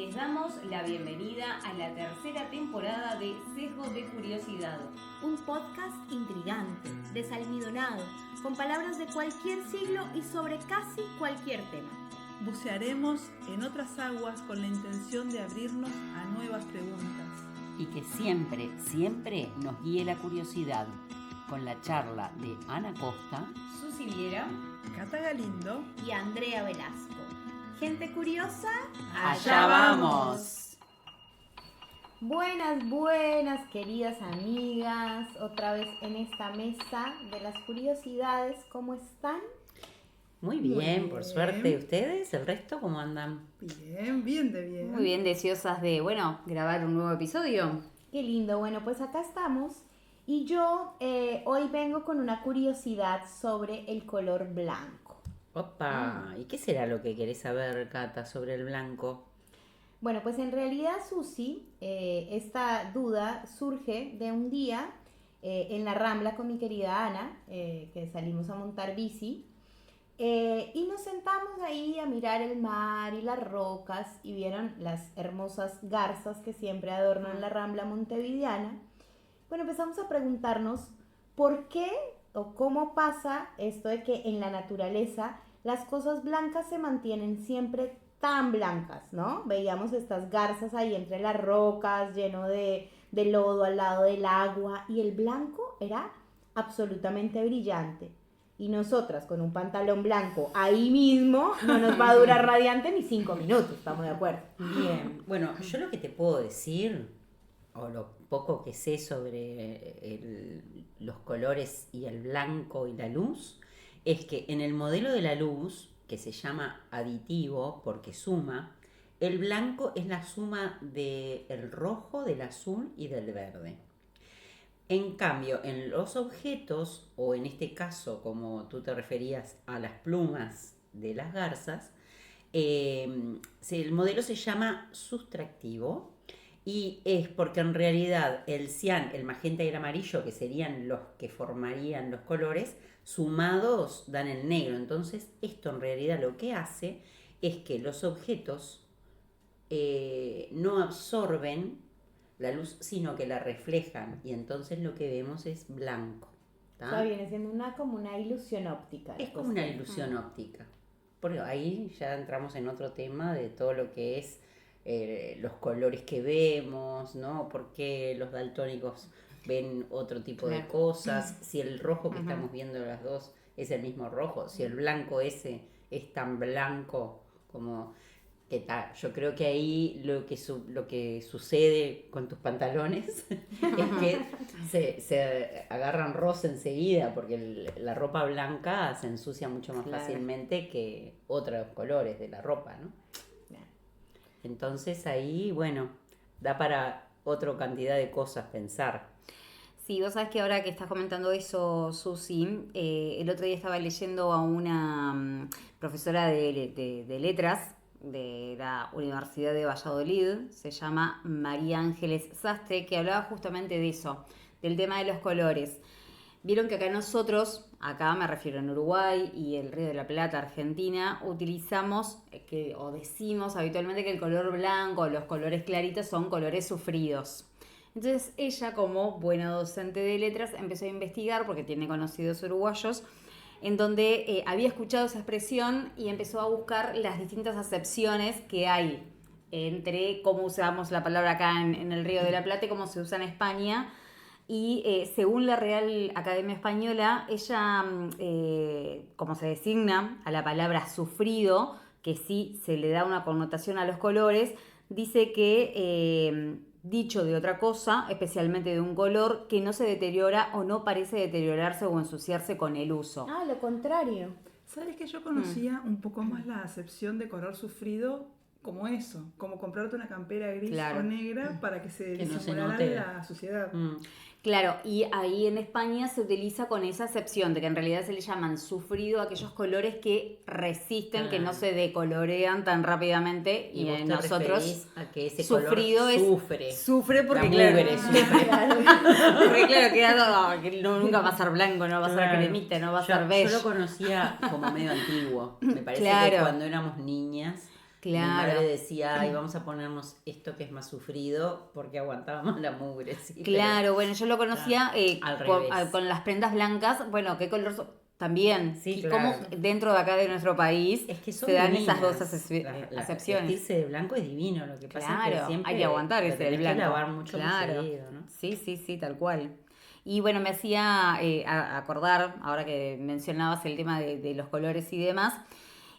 Les damos la bienvenida a la tercera temporada de Sesgo de Curiosidad. Un podcast intrigante, desalmidonado, con palabras de cualquier siglo y sobre casi cualquier tema. Bucearemos en otras aguas con la intención de abrirnos a nuevas preguntas. Y que siempre, siempre nos guíe la curiosidad, con la charla de Ana Costa, Susi Viera, Cata Galindo Y Andrea Velasco. Gente curiosa, ¡allá vamos! Buenas, queridas amigas. Otra vez en esta mesa de las curiosidades. ¿Cómo están? Muy bien, por suerte. ¿Ustedes? ¿El resto cómo andan? Bien de bien. muy bien, deseosas de, grabar un nuevo episodio. Qué lindo. Bueno, pues acá estamos. Y yo hoy vengo con una curiosidad sobre el color blanco. Opa, ¿y qué será lo que querés saber, Cata, sobre el blanco? Bueno, pues en realidad, Susi, esta duda surge de un día en la Rambla con mi querida Ana, que salimos a montar bici, y nos sentamos ahí a mirar el mar y las rocas, y vieron las hermosas garzas que siempre adornan la Rambla montevideana. Bueno, empezamos a preguntarnos por qué o cómo pasa esto de que en la naturaleza las cosas blancas se mantienen siempre tan blancas, ¿no? Veíamos estas garzas ahí entre las rocas, lleno de lodo al lado del agua, y el blanco era absolutamente brillante. Y nosotras con un pantalón blanco ahí mismo no nos va a durar radiante ni 5 minutos, ¿estamos de acuerdo? Bien, bueno, yo lo que te puedo decir, o lo poco que sé sobre los colores y el blanco y la luz, es que en el modelo de la luz, que se llama aditivo porque suma, el blanco es la suma del rojo, del azul y del verde. En cambio, en los objetos, o en este caso, como tú te referías a las plumas de las garzas, el modelo se llama sustractivo, y es porque en realidad el cian, el magenta y el amarillo, que serían los que formarían los colores, sumados dan el negro. Entonces esto en realidad lo que hace es que los objetos no absorben la luz, sino que la reflejan, y entonces lo que vemos es blanco. O sea, viene siendo como una ilusión óptica. Es como una ilusión óptica. Porque ahí ya entramos en otro tema de todo lo que es los colores que vemos, ¿no? ¿Por qué los daltónicos ven otro tipo de cosas? Si el rojo que estamos viendo las dos es el mismo rojo, si el blanco ese es tan blanco como que tal. Yo creo que ahí lo que sucede con tus pantalones es que se agarran rosa enseguida, porque la ropa blanca se ensucia mucho más fácilmente que otros colores de la ropa, ¿no? Entonces ahí, da para otra cantidad de cosas pensar. Sí, vos sabés que ahora que estás comentando eso, Susi, el otro día estaba leyendo a una profesora de letras de la Universidad de Valladolid, se llama María Ángeles Sastre, que hablaba justamente de eso, del tema de los colores. Vieron que acá nosotros, acá me refiero en Uruguay y el Río de la Plata, Argentina, utilizamos o decimos habitualmente que el color blanco o los colores claritos son colores sufridos. Entonces ella, como buena docente de letras, empezó a investigar, porque tiene conocidos uruguayos, en donde había escuchado esa expresión y empezó a buscar las distintas acepciones que hay entre cómo usamos la palabra acá en el Río de la Plata y cómo se usa en España. Y según la Real Academia Española, ella, como se designa a la palabra sufrido, que sí se le da una connotación a los colores, dice que, dicho de otra cosa, especialmente de un color, que no se deteriora o no parece deteriorarse o ensuciarse con el uso. Ah, lo contrario. ¿Sabes que yo conocía un poco más la acepción de color sufrido como eso? Como comprarte una campera gris o negra para que se disimulara la suciedad. Claro, y ahí en España se utiliza con esa acepción de que en realidad se le llaman sufrido a aquellos colores que resisten, que no se decolorean tan rápidamente, y en nosotros a que ese sufrido color sufre porque porque claro, que nunca va a ser blanco, no va a ser cremita, no va a ser beige. Yo lo conocía como medio antiguo. Me parece que cuando éramos niñas Claro. Mi madre decía, ay, vamos a ponernos esto que es más sufrido porque aguantábamos la mugre. Sí, claro, bueno, yo lo conocía al revés. con las prendas blancas. Bueno, ¿qué color también? Sí, y claro. cómo dentro de acá de nuestro país es que se dan divinas. esas dos acepciones. Vestirse de blanco es divino, lo que pasa es que siempre hay que aguantar ese del blanco. Que lavar mucho más seguido, ¿no? Sí, tal cual. Y bueno, me hacía acordar, ahora que mencionabas el tema de los colores y demás,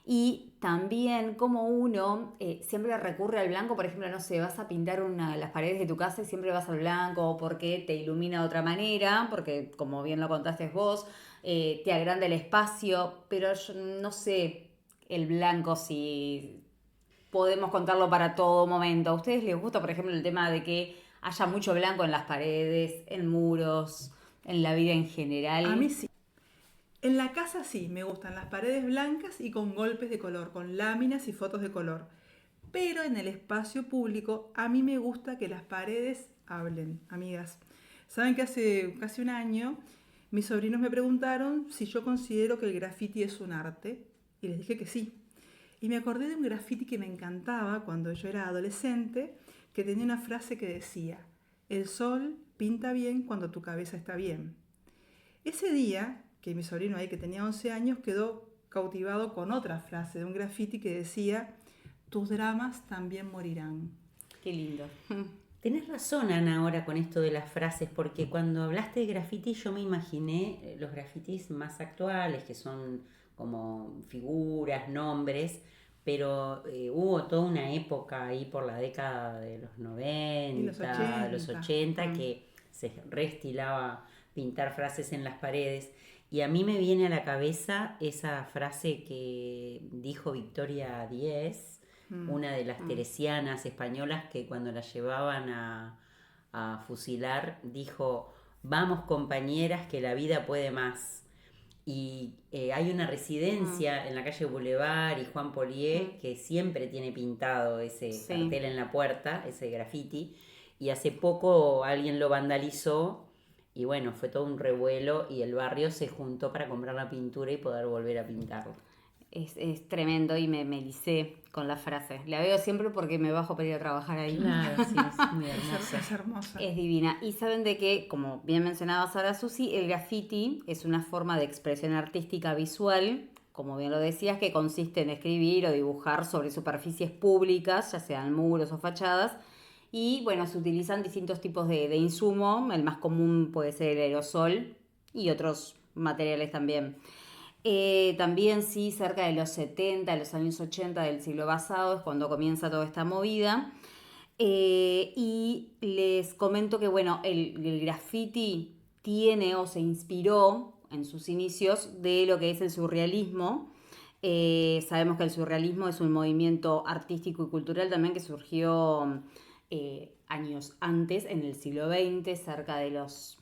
y también como uno siempre recurre al blanco. Por ejemplo, no sé, vas a pintar las paredes de tu casa y siempre vas al blanco porque te ilumina de otra manera, porque como bien lo contaste vos, te agranda el espacio, pero yo no sé el blanco si podemos contarlo para todo momento. ¿A ustedes les gusta, por ejemplo, el tema de que haya mucho blanco en las paredes, en muros, en la vida en general? A mí sí. En la casa sí, me gustan las paredes blancas y con golpes de color, con láminas y fotos de color. Pero en el espacio público a mí me gusta que las paredes hablen, amigas. Saben que hace casi un año mis sobrinos me preguntaron si yo considero que el graffiti es un arte y les dije que sí. Y me acordé de un graffiti que me encantaba cuando yo era adolescente, que tenía una frase que decía: el sol pinta bien cuando tu cabeza está bien. Ese día, que mi sobrino ahí, que tenía 11 años, quedó cautivado con otra frase de un graffiti que decía: tus dramas también morirán. Qué lindo. Tenés razón, Ana, ahora con esto de las frases, porque cuando hablaste de graffiti yo me imaginé los grafitis más actuales, que son como figuras, nombres, pero hubo toda una época ahí por la década de los 90, los 80, que se reestilaba pintar frases en las paredes. Y a mí me viene a la cabeza esa frase que dijo Victoria Díez, una de las teresianas españolas, que cuando la llevaban a fusilar dijo: vamos compañeras que la vida puede más. Y hay una residencia en la calle Boulevard y Juan Polié que siempre tiene pintado ese cartel en la puerta, ese graffiti, y hace poco alguien lo vandalizó y bueno, fue todo un revuelo y el barrio se juntó para comprar la pintura y poder volver a pintarlo. Es tremendo y me licé con la frase. La veo siempre porque me bajo para ir a trabajar ahí. Claro, sí, es muy hermosa. Es hermosa. Es divina. Y saben de que, como bien mencionabas ahora, Susi, el graffiti es una forma de expresión artística visual, como bien lo decías, que consiste en escribir o dibujar sobre superficies públicas, ya sean muros o fachadas. Y bueno, se utilizan distintos tipos de insumo. El más común puede ser el aerosol y otros materiales también. También sí, cerca de los 70, los años 80 del siglo pasado es cuando comienza toda esta movida. Y les comento que bueno, el graffiti tiene o se inspiró en sus inicios de lo que es el surrealismo. Sabemos que el surrealismo es un movimiento artístico y cultural también que surgió años antes, en el siglo XX, cerca de los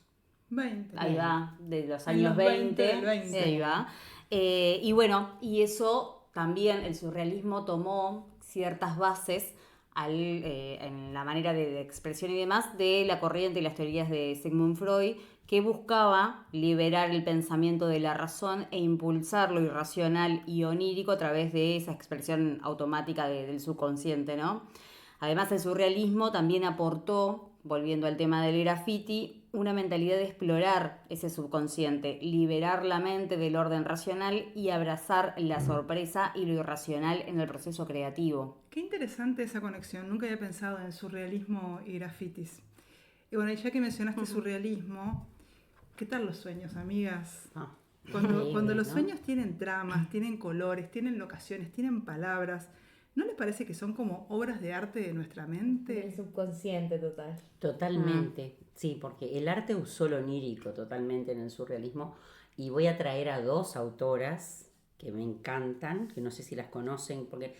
20. Ahí va, de los años 20. Ahí va. Y bueno, y eso también, el surrealismo tomó ciertas bases en la manera de expresión y demás de la corriente y las teorías de Sigmund Freud, que buscaba liberar el pensamiento de la razón e impulsar lo irracional y onírico a través de esa expresión automática del subconsciente, ¿no? Además, el surrealismo también aportó, volviendo al tema del graffiti, una mentalidad de explorar ese subconsciente, liberar la mente del orden racional y abrazar la sorpresa y lo irracional en el proceso creativo. Qué interesante esa conexión, nunca había pensado en surrealismo y grafitis. Y bueno, ya que mencionaste surrealismo, ¿qué tal los sueños, amigas? Cuando los sueños tienen tramas, tienen colores, tienen locaciones, tienen palabras, ¿no les parece que son como obras de arte de nuestra mente? El subconsciente total. Totalmente, sí, porque el arte usó lo onírico totalmente en el surrealismo. Y voy a traer a dos autoras que me encantan, que no sé si las conocen, porque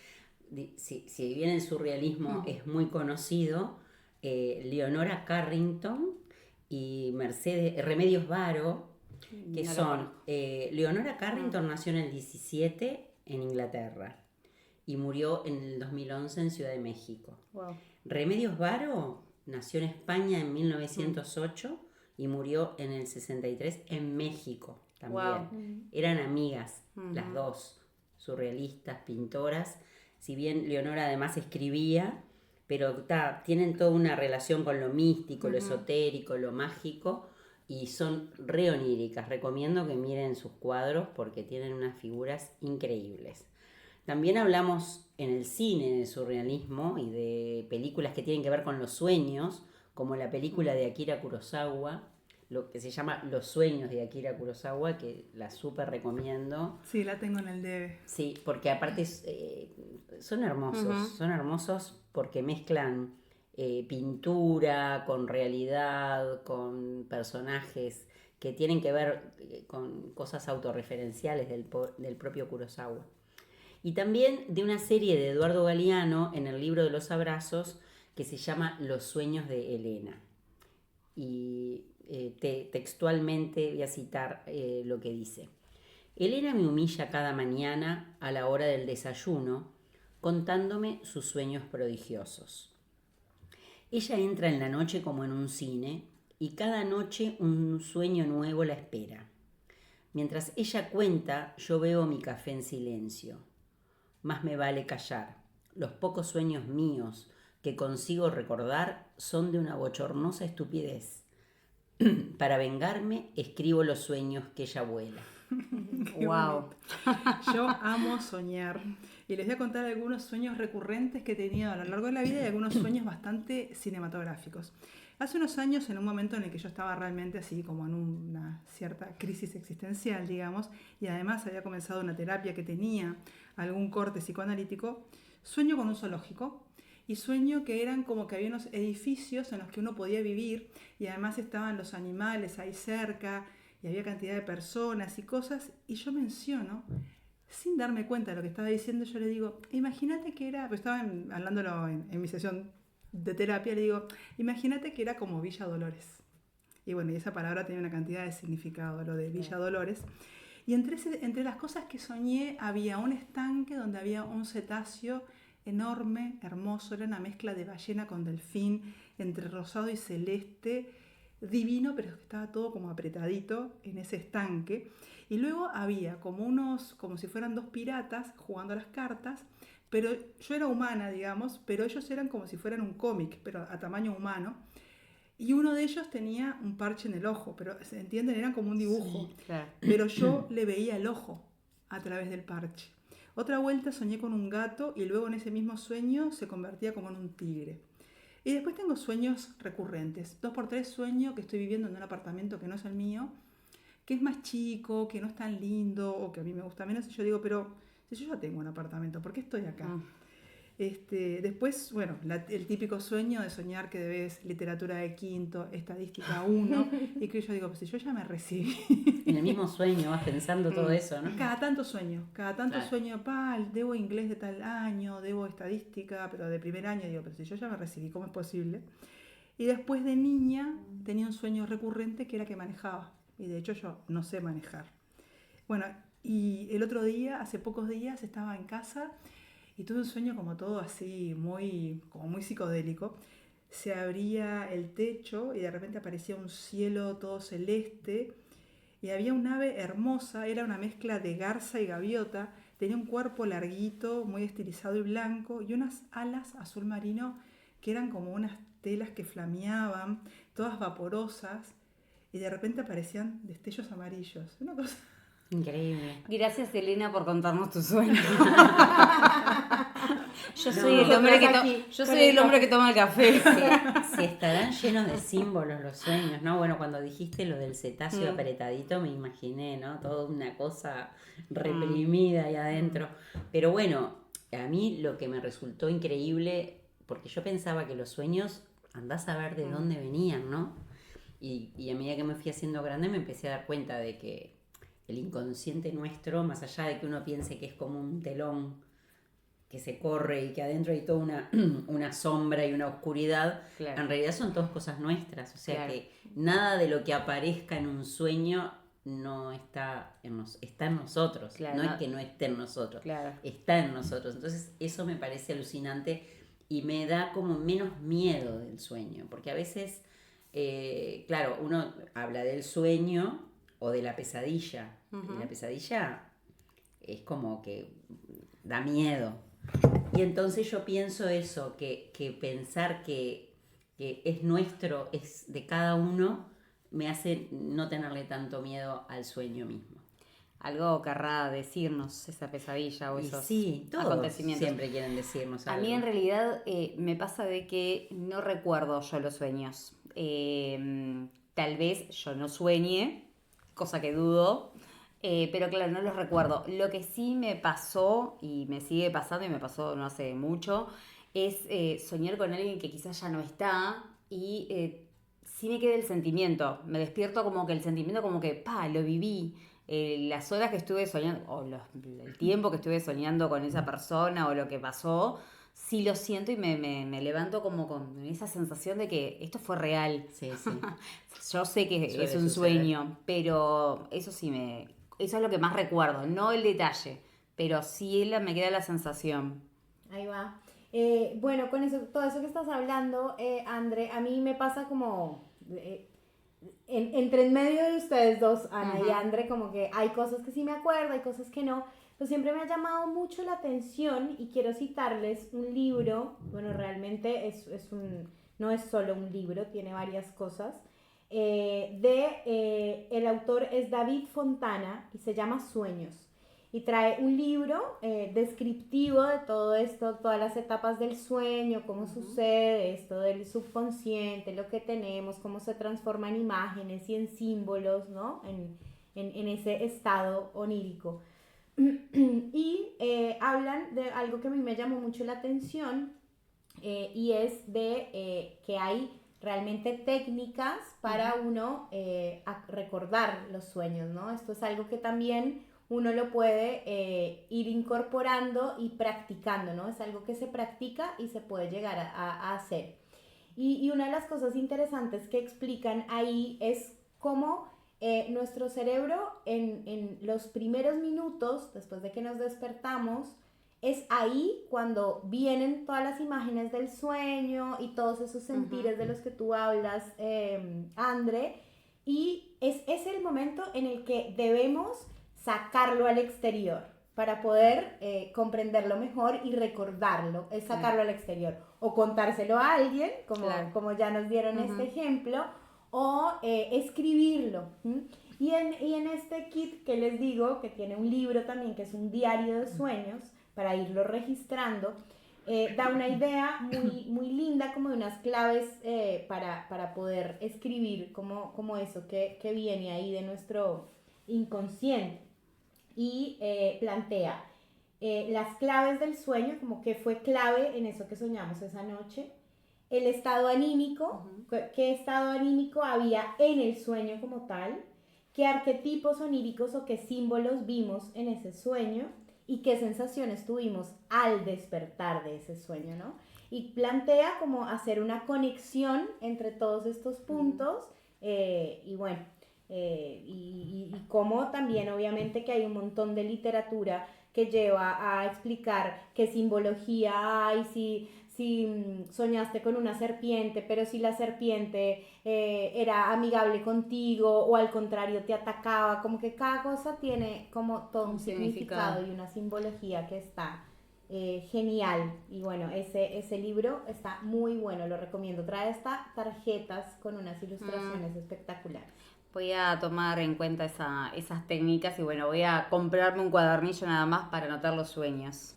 si bien el surrealismo es muy conocido, Leonora Carrington y Remedios Varo, que No son... Leonora Carrington nació en el 17 en Inglaterra y murió en el 2011 en Ciudad de México. Wow. Remedios Varo nació en España en 1908 y murió en el 63 en México también. Wow. Eran amigas, las dos, surrealistas, pintoras, si bien Leonora además escribía, pero tienen toda una relación con lo místico, lo esotérico, lo mágico, y son re oníricas. Recomiendo que miren sus cuadros porque tienen unas figuras increíbles. También hablamos en el cine de surrealismo y de películas que tienen que ver con los sueños, como la película de Akira Kurosawa, lo que se llama Los sueños de Akira Kurosawa, que la súper recomiendo. Sí, la tengo en el debe. Sí, porque aparte son hermosos porque mezclan pintura con realidad, con personajes que tienen que ver con cosas autorreferenciales del propio Kurosawa. Y también de una serie de Eduardo Galeano en el libro de los abrazos que se llama Los sueños de Elena. Y textualmente voy a citar lo que dice. Elena me humilla cada mañana a la hora del desayuno contándome sus sueños prodigiosos. Ella entra en la noche como en un cine y cada noche un sueño nuevo la espera. Mientras ella cuenta, yo bebo mi café en silencio. Más me vale callar. Los pocos sueños míos que consigo recordar son de una bochornosa estupidez. Para vengarme, escribo los sueños que ella vuela. Wow. Yo amo soñar. Y les voy a contar algunos sueños recurrentes que he tenido a lo largo de la vida y algunos sueños bastante cinematográficos. Hace unos años, en un momento en el que yo estaba realmente así como en una cierta crisis existencial, digamos, y además había comenzado una terapia que tenía algún corte psicoanalítico, sueño con un zoológico y sueño que eran como que había unos edificios en los que uno podía vivir y además estaban los animales ahí cerca y había cantidad de personas y cosas, y yo menciono, sin darme cuenta de lo que estaba diciendo, yo le digo, imagínate que era, pues estaba hablándolo en mi sesión de terapia, le digo, imagínate que era como Villa Dolores. Y bueno, y esa palabra tenía una cantidad de significado, lo de Villa Dolores. Y entre las cosas que soñé había un estanque donde había un cetáceo enorme, hermoso, era una mezcla de ballena con delfín, entre rosado y celeste, divino, pero estaba todo como apretadito en ese estanque. Y luego había como si fueran dos piratas jugando a las cartas, pero yo era humana, digamos, pero ellos eran como si fueran un cómic, pero a tamaño humano. Y uno de ellos tenía un parche en el ojo, pero ¿se entienden? Eran como un dibujo. Sí, claro. Pero yo le veía el ojo a través del parche. Otra vuelta soñé con un gato y luego en ese mismo sueño se convertía como en un tigre. Y después tengo sueños recurrentes. 2x3 sueño que estoy viviendo en un apartamento que no es el mío, que es más chico, que no es tan lindo o que a mí me gusta menos. Y yo digo, pero si yo ya tengo un apartamento, ¿por qué estoy acá? Después, bueno, el típico sueño de soñar que debes literatura de quinto, estadística 1, y que yo digo, pues si yo ya me recibí. En el mismo sueño vas pensando todo eso, ¿no? Cada tanto sueño, Claro. sueño, debo inglés de tal año, debo estadística, pero de primer año, digo, pero si yo ya me recibí, ¿cómo es posible? Y después de niña tenía un sueño recurrente que era que manejaba, y de hecho yo no sé manejar. Bueno, y el otro día, hace pocos días, estaba en casa y tuve un sueño como todo así, muy psicodélico. Se abría el techo y de repente aparecía un cielo todo celeste y había un ave hermosa, era una mezcla de garza y gaviota, tenía un cuerpo larguito, muy estilizado y blanco y unas alas azul marino que eran como unas telas que flameaban, todas vaporosas, y de repente aparecían destellos amarillos. Una cosa... Increíble. Gracias, Elena, por contarnos tu sueño. Yo No, soy el hombre que toma el café. Si estarán llenos de símbolos los sueños, ¿no? Bueno, cuando dijiste lo del cetáceo apretadito me imaginé, ¿no? Toda una cosa reprimida ahí adentro. Pero bueno, a mí lo que me resultó increíble, porque yo pensaba que los sueños, andás a ver de dónde venían, ¿no? Y a medida que me fui haciendo grande me empecé a dar cuenta de que el inconsciente nuestro, más allá de que uno piense que es como un telón que se corre y que adentro hay toda una sombra y una oscuridad, Claro. en realidad son todas cosas nuestras. O sea Claro. que nada de lo que aparezca en un sueño no está está en nosotros. Claro, no no. es que no esté en nosotros, Claro. está en nosotros. Entonces eso me parece alucinante y me da como menos miedo del sueño, porque a veces, claro, uno habla del sueño o de la pesadilla. Y la pesadilla es como que da miedo. Y entonces yo pienso eso, que pensar que es nuestro, es de cada uno, me hace no tenerle tanto miedo al sueño mismo. Algo querrá decirnos esa pesadilla o Y esos sí, todos acontecimientos. siempre quieren decirnos A algo. mí en realidad me pasa de que no recuerdo yo los sueños. Tal vez yo no sueñe, cosa que dudo, pero claro, no los recuerdo. Lo que sí me pasó y me sigue pasando y me pasó no hace mucho es soñar con alguien que quizás ya no está y sí me queda el sentimiento. Me despierto como que el sentimiento como que, lo viví. Las horas que estuve soñando, o el tiempo que estuve soñando con esa persona o lo que pasó, sí lo siento y me levanto como con esa sensación de que esto fue real. Sí, sí. Yo sé que Suele es un suceder. sueño, pero eso sí eso es lo que más recuerdo, no el detalle, pero sí me queda la sensación. Ahí va. Bueno, con eso, todo eso que estás hablando, André, a mí me pasa como entre en medio de ustedes dos, Ana y André, como que hay cosas que sí me acuerdo, hay cosas que no. Pero siempre me ha llamado mucho la atención y quiero citarles un libro. Bueno, realmente no es solo un libro, tiene varias cosas. El autor es David Fontana y se llama Sueños. Y trae un libro descriptivo de todo esto, todas las etapas del sueño, cómo sucede esto del subconsciente, lo que tenemos, cómo se transforma en imágenes y en símbolos, ¿no? En ese estado onírico. Y hablan de algo que a mí me llamó mucho la atención y es de que hay realmente técnicas para uno recordar los sueños, ¿no? Esto es algo que también uno lo puede ir incorporando y practicando, ¿no? Es algo que se practica y se puede llegar a hacer. Y una de las cosas interesantes que explican ahí es cómo nuestro cerebro en los primeros minutos, después de que nos despertamos, es ahí cuando vienen todas las imágenes del sueño y todos esos sentires de los que tú hablas, André, y es el momento en el que debemos sacarlo al exterior para poder comprenderlo mejor y recordarlo, es sacarlo al exterior, o contárselo a alguien, como ya nos dieron este ejemplo, o escribirlo. Y en este kit que les digo, que tiene un libro también, que es un diario de sueños, para irlo registrando, da una idea muy, muy linda, como de unas claves para poder escribir como eso que viene ahí de nuestro inconsciente. Y plantea las claves del sueño, como que fue clave en eso que soñamos esa noche, el estado anímico, qué estado anímico había en el sueño como tal, qué arquetipos oníricos o qué símbolos vimos en ese sueño y qué sensaciones tuvimos al despertar de ese sueño, ¿no? Y plantea como hacer una conexión entre todos estos puntos y bueno, y como también obviamente que hay un montón de literatura que lleva a explicar qué simbología hay, si soñaste con una serpiente, pero si la serpiente era amigable contigo o al contrario te atacaba, como que cada cosa tiene como todo un significado y una simbología que está genial. Y bueno, ese libro está muy bueno, lo recomiendo. Trae hasta tarjetas con unas ilustraciones espectaculares. Voy a tomar en cuenta esas técnicas y bueno, voy a comprarme un cuadernillo nada más para anotar los sueños.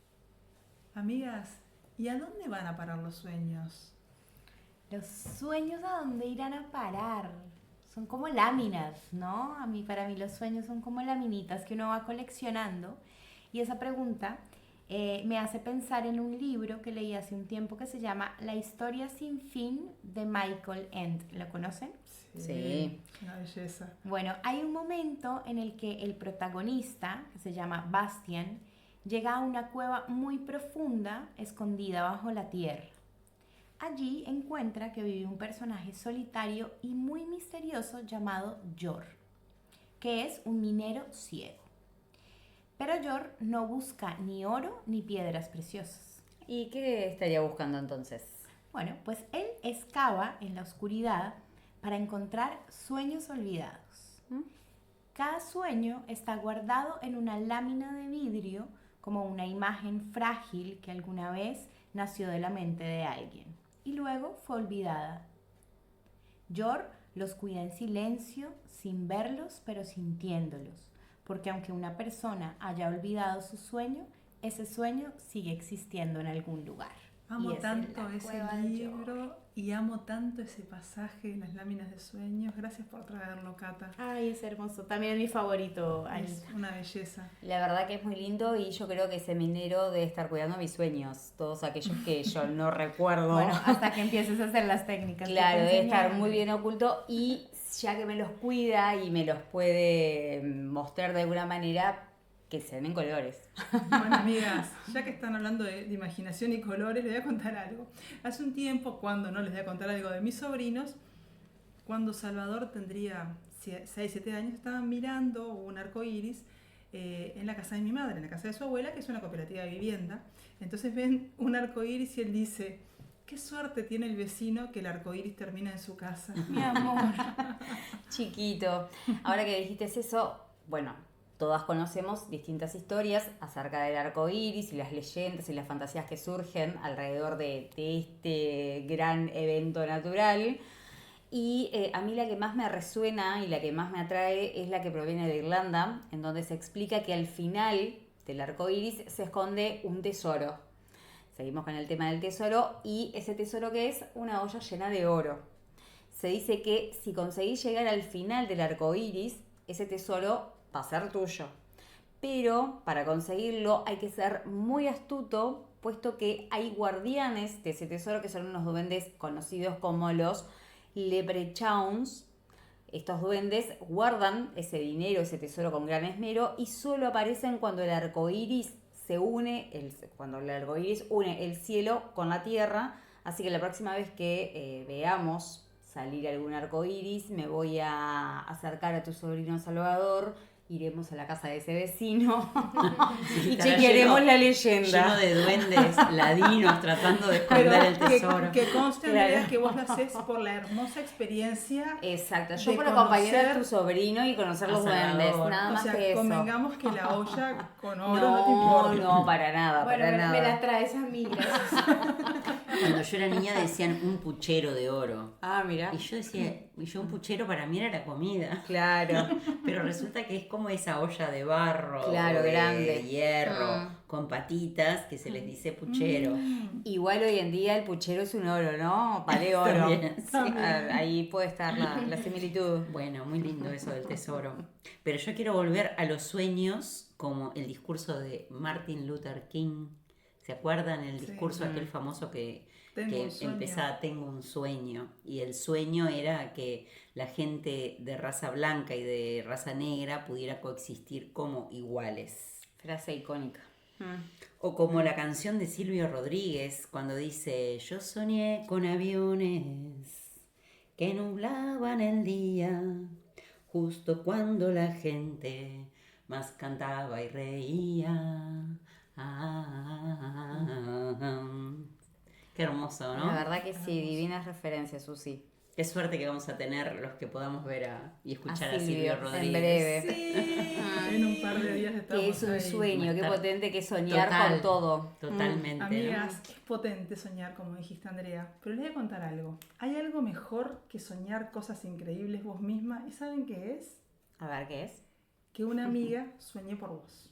Amigas, ¿y a dónde van a parar los sueños? Los sueños, ¿a dónde irán a parar? Son como láminas, ¿no? Para mí los sueños son como laminitas que uno va coleccionando. Y esa pregunta me hace pensar en un libro que leí hace un tiempo que se llama La historia sin fin de Michael Ende. ¿Lo conocen? Sí. Una belleza. Bueno, hay un momento en el que el protagonista, que se llama Bastian, llega a una cueva muy profunda, escondida bajo la tierra. Allí encuentra que vive un personaje solitario y muy misterioso llamado Yor, que es un minero ciego. Pero Yor no busca ni oro ni piedras preciosas. ¿Y qué estaría buscando entonces? Bueno, pues él excava en la oscuridad para encontrar sueños olvidados. Cada sueño está guardado en una lámina de vidrio como una imagen frágil que alguna vez nació de la mente de alguien y luego fue olvidada. Yor los cuida en silencio, sin verlos, pero sintiéndolos, porque aunque una persona haya olvidado su sueño, ese sueño sigue existiendo en algún lugar. Amo Y esa es tanto la ese cueva de Yor. libro y amo tanto ese pasaje, Las láminas de sueños. Gracias por traerlo, Cata. Ay, es hermoso. También es mi favorito, Anita. Es una belleza. La verdad que es muy lindo y yo creo que ese minero debe estar cuidando mis sueños, todos aquellos que yo no recuerdo. Bueno, hasta que empieces a hacer las técnicas. que Claro, te debe estar enseñaron. muy bien oculto y ya que me los cuida y me los puede mostrar de alguna manera, que se ven en colores. Bueno, amigas, ya que están hablando de imaginación y colores, les voy a contar algo. Hace un tiempo, cuando no les voy a contar algo de mis sobrinos, cuando Salvador tendría 6, 7 años, estaban mirando un arco iris en la casa de mi madre, en la casa de su abuela, que es una cooperativa de vivienda. Entonces ven un arco iris y él dice: qué suerte tiene el vecino que el arco iris termina en su casa. Mi amor. Chiquito. Ahora que dijiste eso, bueno, todas conocemos distintas historias acerca del arco iris y las leyendas y las fantasías que surgen alrededor de este gran evento natural. Y a mí la que más me resuena y la que más me atrae es la que proviene de Irlanda, en donde se explica que al final del arco iris se esconde un tesoro. Seguimos con el tema del tesoro y ese tesoro que es una olla llena de oro. Se dice que si conseguís llegar al final del arco iris, ese tesoro va a ser tuyo. Pero para conseguirlo hay que ser muy astuto, puesto que hay guardianes de ese tesoro que son unos duendes conocidos como los leprechauns. Estos duendes guardan ese dinero, ese tesoro con gran esmero y solo aparecen cuando el arco iris se une, cuando el arco iris une el cielo con la tierra. Así que la próxima vez que veamos salir algún arco iris, me voy a acercar a tu sobrino Salvador, iremos a la casa de ese vecino y estará chequearemos lleno- la leyenda. Lleno de duendes ladinos tratando de esconder el tesoro. que conste, Claro. Andrea, que vos lo haces por la hermosa experiencia. Exacto, yo De por acompañar a conocer tu sobrino y conocer a los duendes, Salvador. nada O más sea, que eso. convengamos que la olla con oro no, te No, importa. no, para nada, Bueno, para me la nada. traes a mí, gracias. Cuando yo era niña decían un puchero de oro. Ah, mira. Y yo decía, un puchero para mí era la comida. Claro. Pero resulta que es como esa olla de barro, Claro, o de grande. hierro, con patitas, que se les dice puchero. Igual hoy en día el puchero es un oro, ¿no? Vale oro. También, sí. Ahí puede estar la similitud. Bueno, muy lindo eso del tesoro. Pero yo quiero volver a los sueños, como el discurso de Martin Luther King. ¿Se acuerdan el Sí. discurso aquel famoso que Tengo un sueño. empezaba: tengo un sueño? Y el sueño era que la gente de raza blanca y de raza negra pudiera coexistir como iguales. Frase icónica. O como la canción de Silvio Rodríguez cuando dice: yo soñé con aviones que nublaban el día, justo cuando la gente más cantaba y reía. Qué hermoso, ¿no? La verdad que sí, divinas referencias, Susi. Qué suerte que vamos a tener los que podamos ver y escuchar a Silvio, Silvio en Rodríguez. breve. Sí, en un par de días estamos Que es un ahí. sueño, qué Estar potente que es soñar total, con todo. Totalmente. ¿no? Amigas, es potente soñar, como dijiste, Andrea. Pero les voy a contar algo. ¿Hay algo mejor que soñar cosas increíbles vos misma? ¿Y saben qué es? A ver, ¿qué es? Que una amiga sueñe por vos.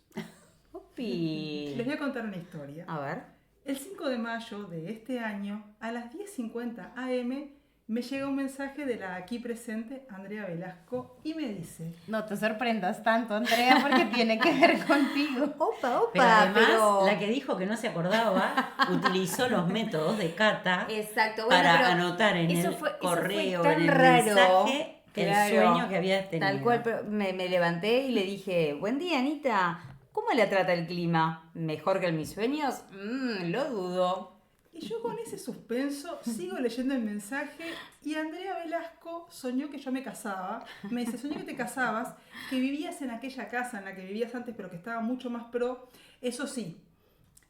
Upi. Les voy a contar una historia. A ver. El 5 de mayo de este año, a las 10:50 am, me llega un mensaje de la aquí presente Andrea Velasco y me dice: No te sorprendas tanto, Andrea, porque tiene que ver contigo. Opa, Pero opa, además, pero... la que dijo que no se acordaba utilizó los métodos de Cata Exacto, bueno, para pero anotar en eso el fue correo, tan en el raro. mensaje, Claro, el sueño que había tenido. Tal cual, pero me levanté y le dije: buen día, Anita, ¿cómo la trata el clima? ¿Mejor que en mis sueños? Lo dudo. Y yo con ese suspenso sigo leyendo el mensaje y Andrea Velasco soñó que yo me casaba. Me dice: soñé que te casabas, que vivías en aquella casa en la que vivías antes, pero que estaba mucho más pro. Eso sí,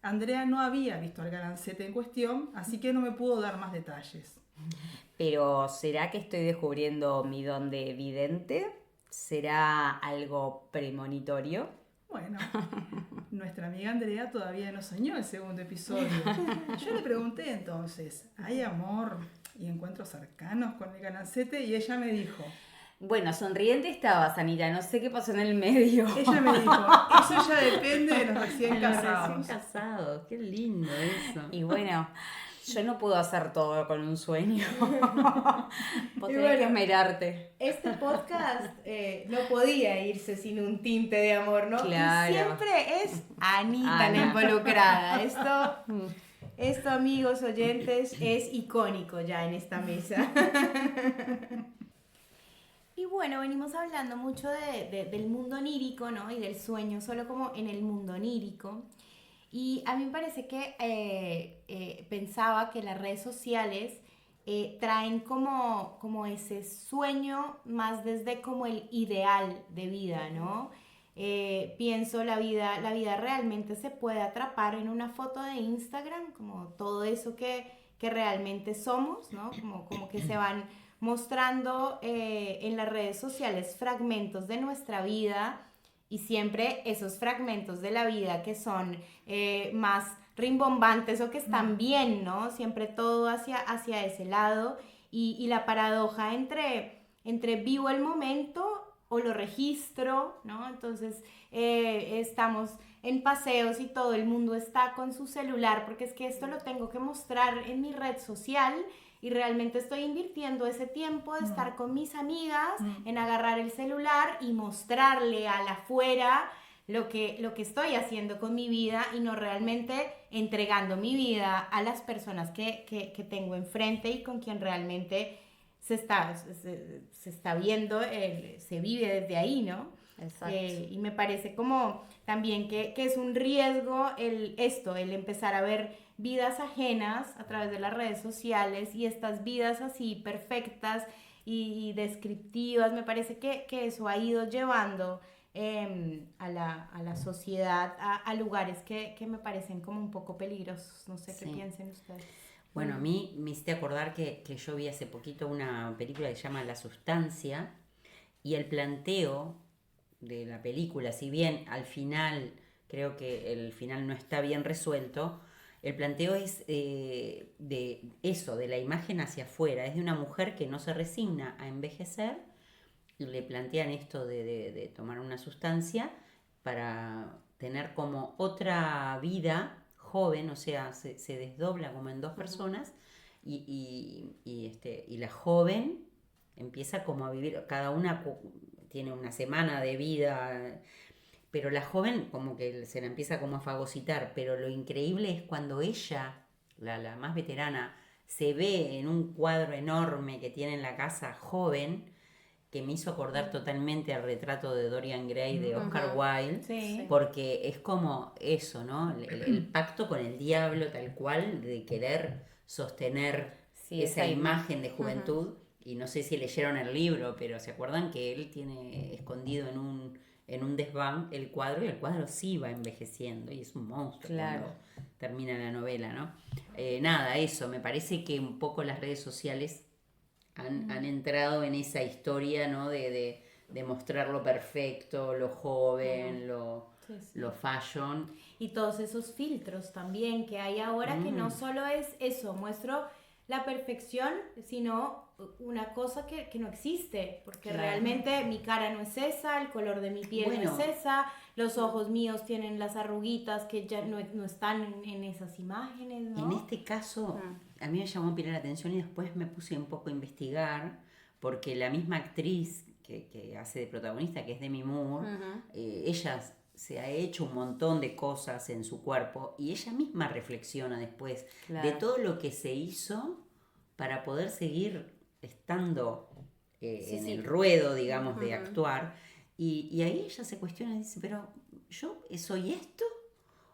Andrea no había visto al galancete en cuestión, así que no me pudo dar más detalles. Pero ¿será que estoy descubriendo mi don de vidente? ¿Será algo premonitorio? Bueno, nuestra amiga Andrea todavía no soñó el segundo episodio. Yo le pregunté entonces, ¿hay amor y encuentros cercanos con el Galancete? Y ella me dijo... Bueno, sonriente estabas, Anita, no sé qué pasó en el medio. Ella me dijo, eso ya depende de los recién casados. Recién casados, qué lindo eso. Y bueno, yo no puedo hacer todo con un sueño. Vos Y tenés bueno, que esmerarte. Este podcast no podía irse sin un tinte de amor, ¿no? Claro. Y siempre es Anita la Ana. involucrada. Esto, amigos oyentes, es icónico ya en esta mesa. Y bueno, venimos hablando mucho del mundo onírico, ¿no? Y del sueño, solo como en el mundo onírico. Y a mí me parece que pensaba que las redes sociales traen como ese sueño más desde como el ideal de vida, ¿no? Pienso la vida realmente se puede atrapar en una foto de Instagram, como todo eso que realmente somos, ¿no? Como que se van mostrando en las redes sociales fragmentos de nuestra vida y siempre esos fragmentos de la vida que son más rimbombantes o que están bien, ¿no? Siempre todo hacia ese lado y la paradoja entre vivo el momento o lo registro, ¿no? Entonces estamos en paseos y todo el mundo está con su celular porque es que esto lo tengo que mostrar en mi red social y realmente estoy invirtiendo ese tiempo de estar con mis amigas en agarrar el celular y mostrarle al afuera lo que estoy haciendo con mi vida y no realmente entregando mi vida a las personas que tengo enfrente y con quien realmente se está viendo, se vive desde ahí, ¿no? Exacto. Y me parece como también que es un riesgo el empezar a ver vidas ajenas a través de las redes sociales y estas vidas así perfectas y descriptivas. Me parece que eso ha ido llevando a la sociedad a lugares que me parecen como un poco peligrosos. No sé qué piensen ustedes. Bueno, a mí me hiciste acordar que yo vi hace poquito una película que se llama La Sustancia y el planteo de la película, si bien al final creo que el final no está bien resuelto, el planteo es de eso, de la imagen hacia afuera, es de una mujer que no se resigna a envejecer y le plantean esto de tomar una sustancia para tener como otra vida joven, o sea, se desdobla como en dos personas y la joven empieza como a vivir, cada una tiene una semana de vida, pero la joven como que se la empieza como a fagocitar, pero lo increíble es cuando ella, la más veterana, se ve en un cuadro enorme que tiene en la casa joven, que me hizo acordar totalmente al retrato de Dorian Gray de Oscar Wilde, Sí. porque es como eso, ¿no? El pacto con el diablo tal cual, de querer sostener esa imagen de juventud. Y no sé si leyeron el libro, pero ¿se acuerdan que él tiene escondido en un desván el cuadro? Y el cuadro sí va envejeciendo y es un monstruo cuando termina la novela, ¿no? Nada, eso, me parece que un poco las redes sociales han entrado en esa historia, ¿no? De mostrar lo perfecto, lo joven, lo fashion. Y todos esos filtros también que hay ahora, que no solo es eso, muestro la perfección, sino una cosa que no existe, porque realmente mi cara no es esa, el color de mi piel no es esa, los ojos míos tienen las arruguitas que ya no están en esas imágenes, ¿no? En este caso, a mí me llamó pila la atención y después me puse un poco a investigar, porque la misma actriz que hace de protagonista, que es Demi Moore, ella se ha hecho un montón de cosas en su cuerpo y ella misma reflexiona después de todo lo que se hizo para poder seguir estando en el ruedo, digamos, de actuar. Y ahí ella se cuestiona y dice, pero ¿yo soy esto?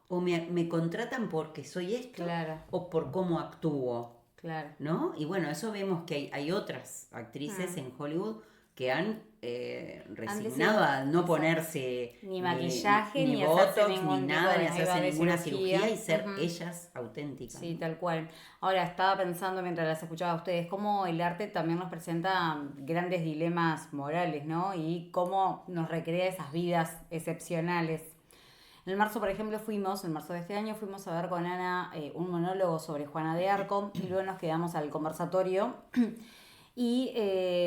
¿O me contratan porque soy esto? ¿O por cómo actúo? ¿No? Y bueno, eso vemos que hay otras actrices en Hollywood que han resignado a no ponerse ni maquillaje, ni botox, hacerse ni ningún nada, tipo ni de hacerse ninguna cirugía. cirugía y ser ellas auténticas. Sí, ¿no? tal cual. Ahora, estaba pensando mientras las escuchaba a ustedes, cómo el arte también nos presenta grandes dilemas morales, ¿no? Y cómo nos recrea esas vidas excepcionales. En marzo, por ejemplo, en marzo de este año, fuimos a ver con Ana un monólogo sobre Juana de Arco y luego nos quedamos al conversatorio y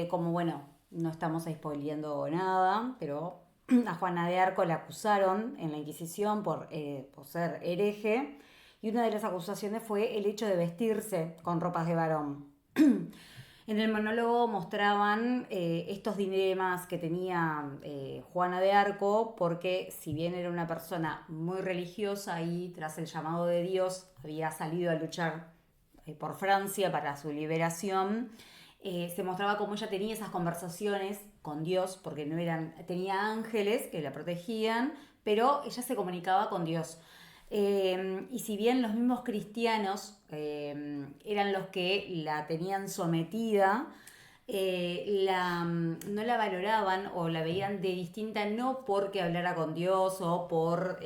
como bueno, no estamos spoileando nada, pero a Juana de Arco la acusaron en la Inquisición por ser hereje y una de las acusaciones fue el hecho de vestirse con ropas de varón. En el monólogo mostraban estos dilemas que tenía Juana de Arco, porque si bien era una persona muy religiosa y tras el llamado de Dios había salido a luchar por Francia para su liberación, se mostraba cómo ella tenía esas conversaciones con Dios, porque tenía ángeles que la protegían, pero ella se comunicaba con Dios. Y si bien los mismos cristianos eran los que la tenían sometida, no la valoraban o la veían de distinta, no porque hablara con Dios o por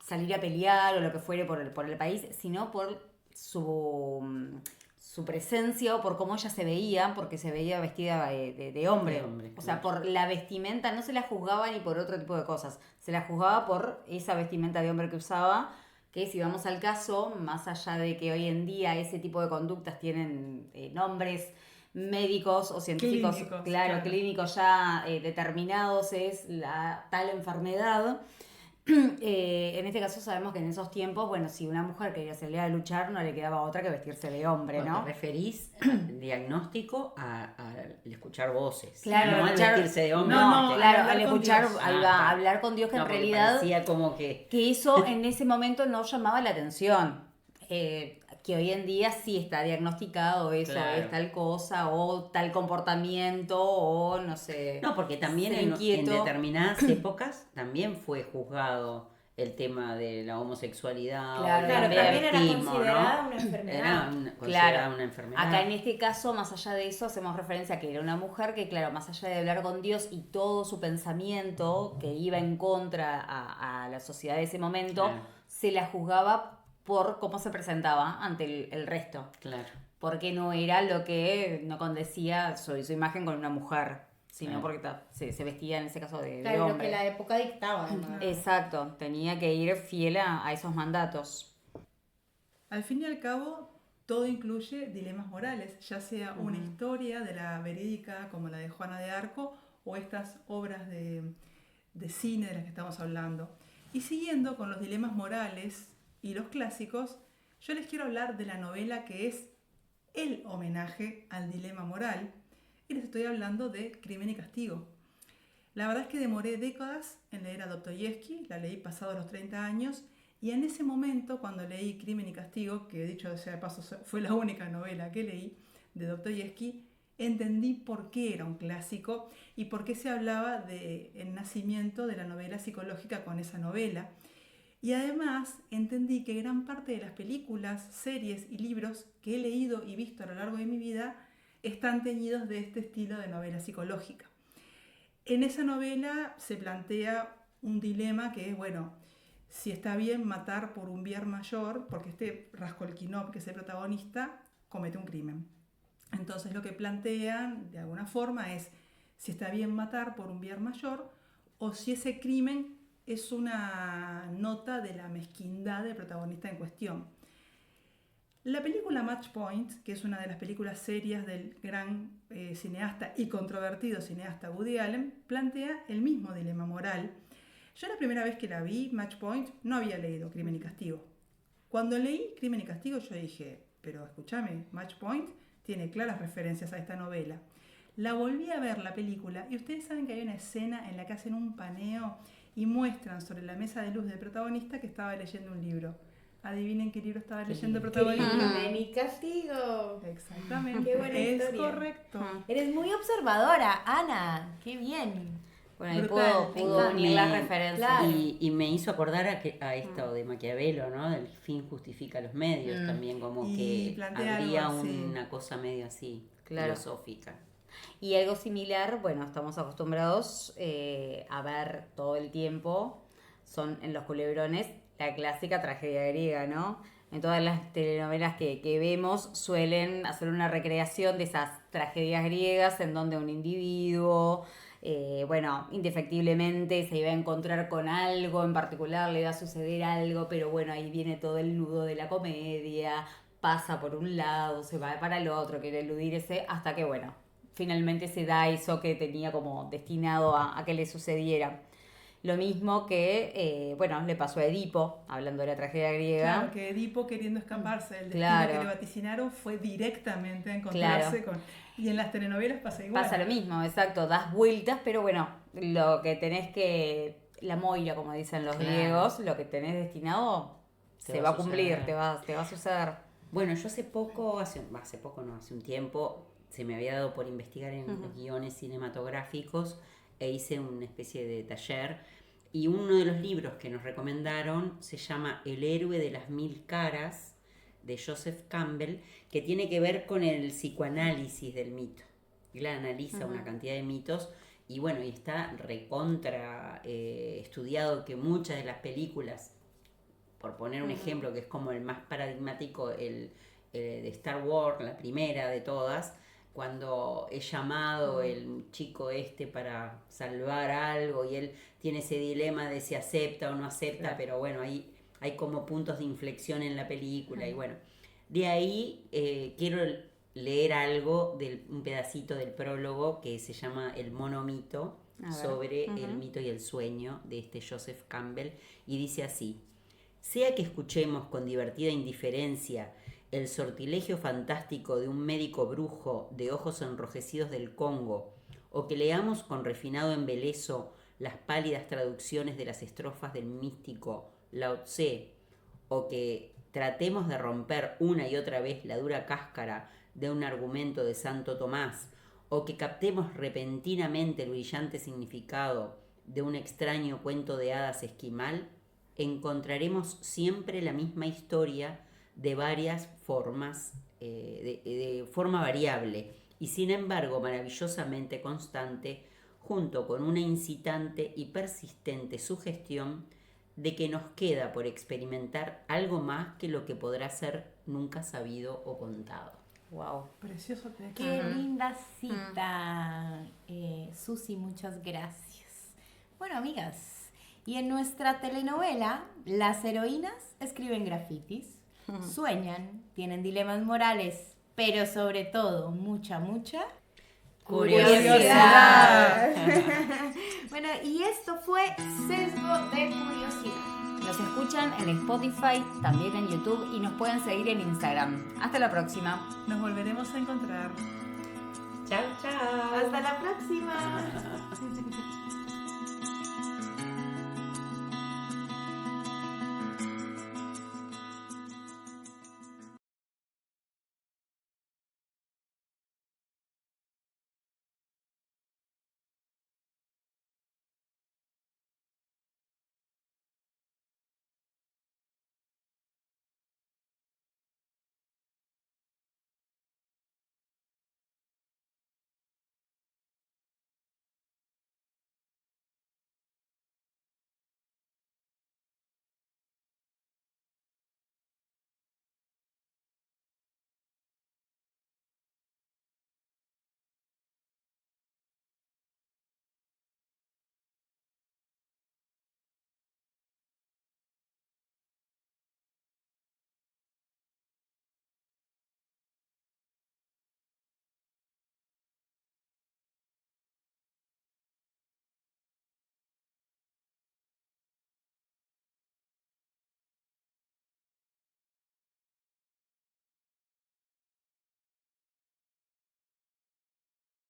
salir a pelear o lo que fuere por el país, sino por su presencia o por cómo ella se veía, porque se veía vestida de hombre. De hombre, O sea, claro. por la vestimenta, no se la juzgaba ni por otro tipo de cosas, se la juzgaba por esa vestimenta de hombre que usaba, que si vamos al caso, más allá de que hoy en día ese tipo de conductas tienen nombres médicos o científicos, Clínicos, claro, claro. clínicos ya determinados, es la tal enfermedad. En este caso sabemos que en esos tiempos, bueno, si una mujer quería salir a luchar, no le quedaba otra que vestirse de hombre, Bueno, ¿no? te referís al diagnóstico al escuchar voces. Claro, no al al escuchar- vestirse de hombre. No, Claro, hablar al con escuchar, Dios. ahí va, hablar con Dios, que No, en porque realidad, parecía como que... que eso en ese momento no llamaba la atención. Que hoy en día sí está diagnosticado eso, Claro. es tal cosa, o tal comportamiento, o no sé. No, porque también ser en inquieto. determinadas épocas también fue juzgado el tema de la homosexualidad Claro, o el Claro, también era travestismo, considerada ¿no? una enfermedad. Era considerada una enfermedad. Acá en este caso, más allá de eso, hacemos referencia a que era una mujer que, claro, más allá de hablar con Dios y todo su pensamiento que iba en contra a la sociedad de ese momento, Claro. se la juzgaba por cómo se presentaba ante el resto. Claro. Porque no era lo que no condecía su imagen con una mujer, sino Claro. porque se vestía en ese caso de Claro, lo hombre. que la época dictaba, además. Exacto, tenía que ir fiel a esos mandatos. Al fin y al cabo, todo incluye dilemas morales, ya sea una historia de la verídica como la de Juana de Arco o estas obras de cine de las que estamos hablando. Y siguiendo con los dilemas morales y los clásicos, yo les quiero hablar de la novela que es el homenaje al dilema moral y les estoy hablando de Crimen y Castigo. La verdad es que demoré décadas en leer a Dostoyevsky, la leí pasados los 30 años y en ese momento cuando leí Crimen y Castigo, que dicho sea de paso fue la única novela que leí de Dostoyevsky, entendí por qué era un clásico y por qué se hablaba del nacimiento de la novela psicológica con esa novela. Y además entendí que gran parte de las películas, series y libros que he leído y visto a lo largo de mi vida están teñidos de este estilo de novela psicológica. En esa novela se plantea un dilema que es, bueno, si está bien matar por un bien mayor, porque este Raskolnikov, que es el protagonista, comete un crimen. Entonces lo que plantean de alguna forma es si está bien matar por un bien mayor o si ese crimen es una nota de la mezquindad del protagonista en cuestión. La película Match Point, que es una de las películas serias del gran cineasta y controvertido cineasta Woody Allen, plantea el mismo dilema moral. Yo la primera vez que la vi, Match Point, no había leído Crimen y Castigo. Cuando leí Crimen y Castigo yo dije, pero escúchame, Match Point tiene claras referencias a esta novela. La volví a ver la película y ustedes saben que hay una escena en la que hacen un paneo y muestran sobre la mesa de luz del protagonista que estaba leyendo un libro. Adivinen qué libro estaba leyendo el protagonista. Crimen y Castigo. Exactamente. Qué buena es historia. correcto. Eres muy observadora, Ana. Qué bien. Bueno, ahí Brutal, pudo unir las referencias. Claro. Y me hizo acordar a esto de Maquiavelo, ¿no? El fin justifica los medios también, como Y que plantea habría algo así. una cosa medio así, Claro. filosófica. Y algo similar, bueno, estamos acostumbrados a ver todo el tiempo, son en Los Culebrones, la clásica tragedia griega, ¿no? En todas las telenovelas que vemos suelen hacer una recreación de esas tragedias griegas en donde un individuo bueno, indefectiblemente se iba a encontrar con algo en particular, le iba a suceder algo, pero bueno, ahí viene todo el nudo de la comedia, pasa por un lado, se va para el otro, quiere eludir ese, hasta que bueno, finalmente se da eso que tenía como destinado a que le sucediera. Lo mismo que, bueno, le pasó a Edipo, hablando de la tragedia griega. Claro, que Edipo queriendo escaparse del destino Claro. que le vaticinaron fue directamente a encontrarse con... Y en las telenovelas pasa igual. Pasa lo mismo, exacto, das vueltas, pero bueno, lo que tenés que, la moira, como dicen los griegos, lo que tenés destinado se va a cumplir, te va a suceder. Bueno, yo hace un tiempo, se me había dado por investigar en guiones cinematográficos e hice una especie de taller, y uno de los libros que nos recomendaron se llama El héroe de las 1000 caras, de Joseph Campbell, que tiene que ver con el psicoanálisis del mito. Él analiza una cantidad de mitos y bueno, y está recontra estudiado que muchas de las películas, por poner un ejemplo que es como el más paradigmático, el de Star Wars, la primera de todas, cuando es llamado el chico para salvar algo y él tiene ese dilema de si acepta o no acepta, pero bueno, ahí hay como puntos de inflexión en la película y bueno, de ahí quiero leer algo, un pedacito del prólogo que se llama El monomito, sobre el mito y el sueño de este Joseph Campbell, y dice así: sea que escuchemos con divertida indiferencia el sortilegio fantástico de un médico brujo de ojos enrojecidos del Congo, o que leamos con refinado embeleso las pálidas traducciones de las estrofas del místico Lao Tse, o que tratemos de romper una y otra vez la dura cáscara de un argumento de Santo Tomás, o que captemos repentinamente el brillante significado de un extraño cuento de hadas esquimal, encontraremos siempre la misma historia de varias formas, de forma variable y sin embargo maravillosamente constante, junto con una incitante y persistente sugestión de que nos queda por experimentar algo más que lo que podrá ser nunca sabido o contado. Wow. Precioso texto. Qué linda cita, Susi, muchas gracias. Bueno, amigas, y en nuestra telenovela, las heroínas escriben grafitis, sueñan, tienen dilemas morales, pero sobre todo mucha curiosidad. Bueno, y esto fue Sesgo de Curiosidad. Nos escuchan en Spotify, también en YouTube y nos pueden seguir en Instagram. Hasta la próxima. Nos volveremos a encontrar. Chao, chao. Hasta la próxima.